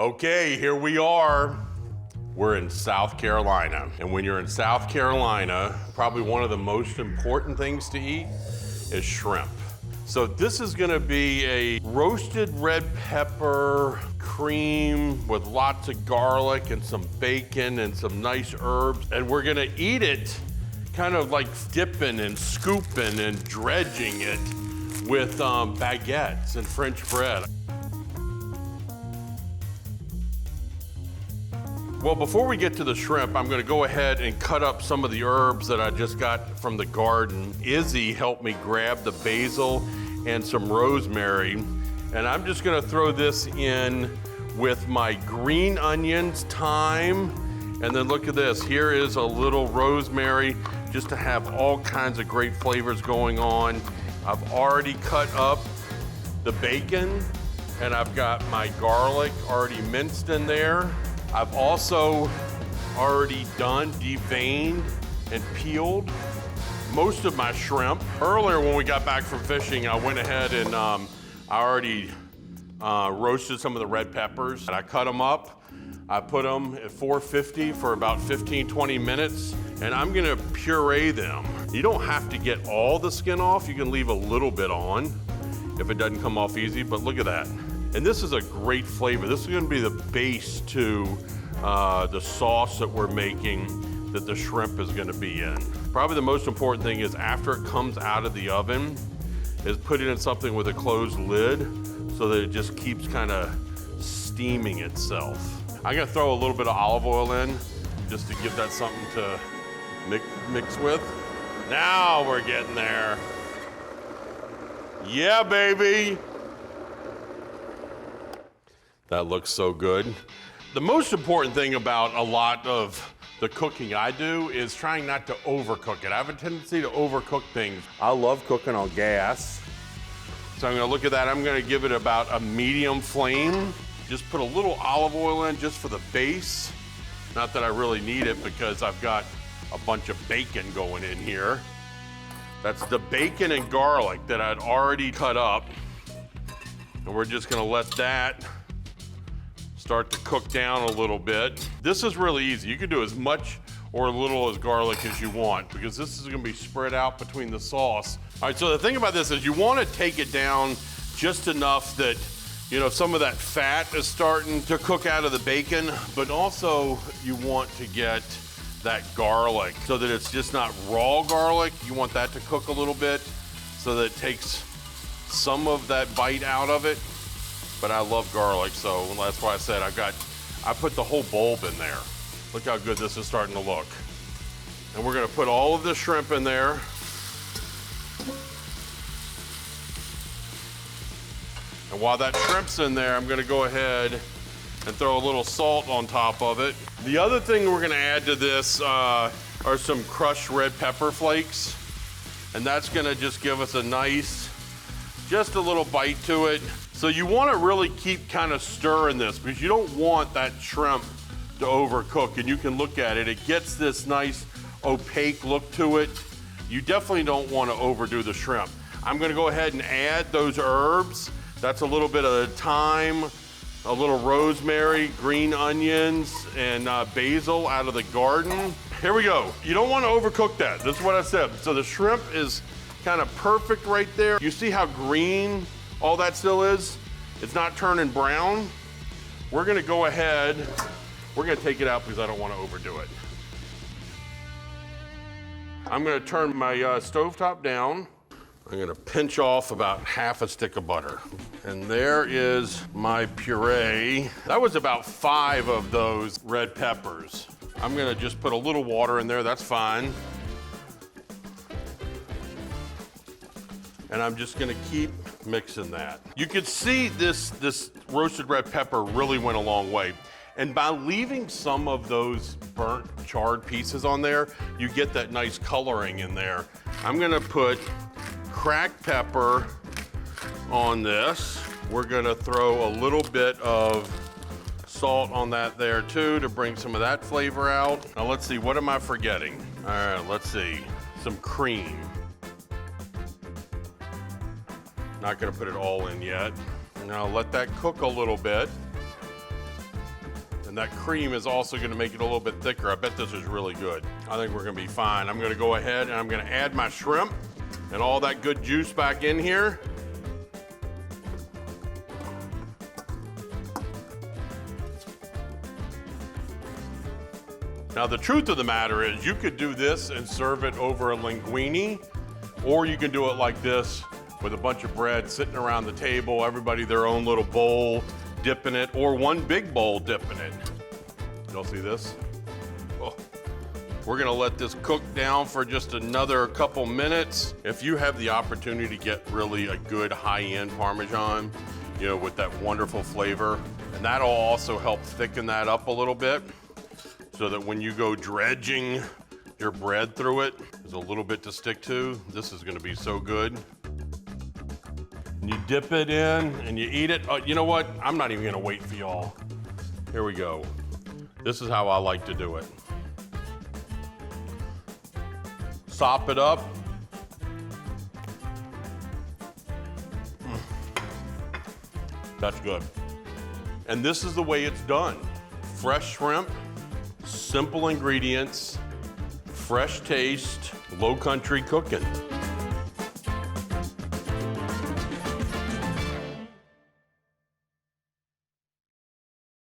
Okay, here we are. We're in South Carolina. And when you're in South Carolina, probably one of the most important things to eat is shrimp. So this is gonna be a roasted red pepper cream with lots of garlic and some bacon and some nice herbs. And we're gonna eat it kind of like dipping and scooping and dredging it with baguettes and French bread. Well, before we get to the shrimp, I'm gonna go ahead and cut up some of the herbs that I just got from the garden. Izzy helped me grab the basil and some rosemary, and I'm just gonna throw this in with my green onions, thyme, and then look at this. Here is a little rosemary just to have all kinds of great flavors going on. I've already cut up the bacon, and I've got my garlic already minced in there. I've also already done deveined and peeled most of my shrimp. Earlier when we got back from fishing, I went ahead and I already roasted some of the red peppers. And I cut them up. I put them at 450 for about 15, 20 minutes, and I'm gonna puree them. You don't have to get all the skin off. You can leave a little bit on if it doesn't come off easy, but look at that. And this is a great flavor. This is gonna be the base to the sauce that we're making that the shrimp is gonna be in. Probably the most important thing is after it comes out of the oven is put it in something with a closed lid so that it just keeps kind of steaming itself. I'm gonna throw a little bit of olive oil in just to give that something to mix with. Now we're getting there. Yeah, baby. That looks so good. The most important thing about a lot of the cooking I do is trying not to overcook it. I have a tendency to overcook things. I love cooking on gas. So I'm gonna look at that. I'm gonna give it about a medium flame. Just put a little olive oil in just for the base. Not that I really need it because I've got a bunch of bacon going in here. That's the bacon and garlic that I'd already cut up. And we're just gonna let that start to cook down a little bit. This is really easy. You can do as much or as little as garlic as you want because this is gonna be spread out between the sauce. All right, so the thing about this is you wanna take it down just enough that, you know, some of that fat is starting to cook out of the bacon, but also you want to get that garlic so that it's just not raw garlic. You want that to cook a little bit so that it takes some of that bite out of it. But I love garlic, so that's why I said I put the whole bulb in there. Look how good this is starting to look. And we're gonna put all of the shrimp in there. And while that shrimp's in there, I'm gonna go ahead and throw a little salt on top of it. The other thing we're gonna add to this are some crushed red pepper flakes. And that's gonna just give us a nice, just a little bite to it. So you wanna really keep kind of stirring this because you don't want that shrimp to overcook, and you can look at it. It gets this nice opaque look to it. You definitely don't wanna overdo the shrimp. I'm gonna go ahead and add those herbs. That's a little bit of thyme, a little rosemary, green onions, and basil out of the garden. Here we go. You don't wanna overcook that. This is what I said. So the shrimp is kind of perfect right there. You see how green all that still is? It's not turning brown. We're gonna go ahead, we're gonna take it out because I don't wanna overdo it. I'm gonna turn my stovetop down. I'm gonna pinch off about half a stick of butter. And there is my puree. That was about 5 of those red peppers. I'm gonna just put a little water in there, that's fine. And I'm just gonna keep mixing that. You could see this roasted red pepper really went a long way. And by leaving some of those burnt, charred pieces on there, you get that nice coloring in there. I'm gonna put cracked pepper on this. We're gonna throw a little bit of salt on that there too to bring some of that flavor out. Now let's see, what am I forgetting? All right, let's see, some cream. Not gonna put it all in yet. Now let that cook a little bit. And that cream is also gonna make it a little bit thicker. I bet this is really good. I think we're gonna be fine. I'm gonna go ahead and I'm gonna add my shrimp and all that good juice back in here. Now the truth of the matter is you could do this and serve it over a linguine, or you can do it like this with a bunch of bread sitting around the table, everybody their own little bowl, dipping it, or one big bowl dipping it. Y'all see this? Oh. We're gonna let this cook down for just another couple minutes. If you have the opportunity to get really a good high-end Parmesan, you know, with that wonderful flavor, and that'll also help thicken that up a little bit, so that when you go dredging your bread through it, there's a little bit to stick to. This is gonna be so good. And you dip it in and you eat it. You know what? I'm not even gonna wait for y'all. Here we go. This is how I like to do it. Sop it up. That's good. And this is the way it's done. Fresh shrimp, simple ingredients, fresh taste, low country cooking.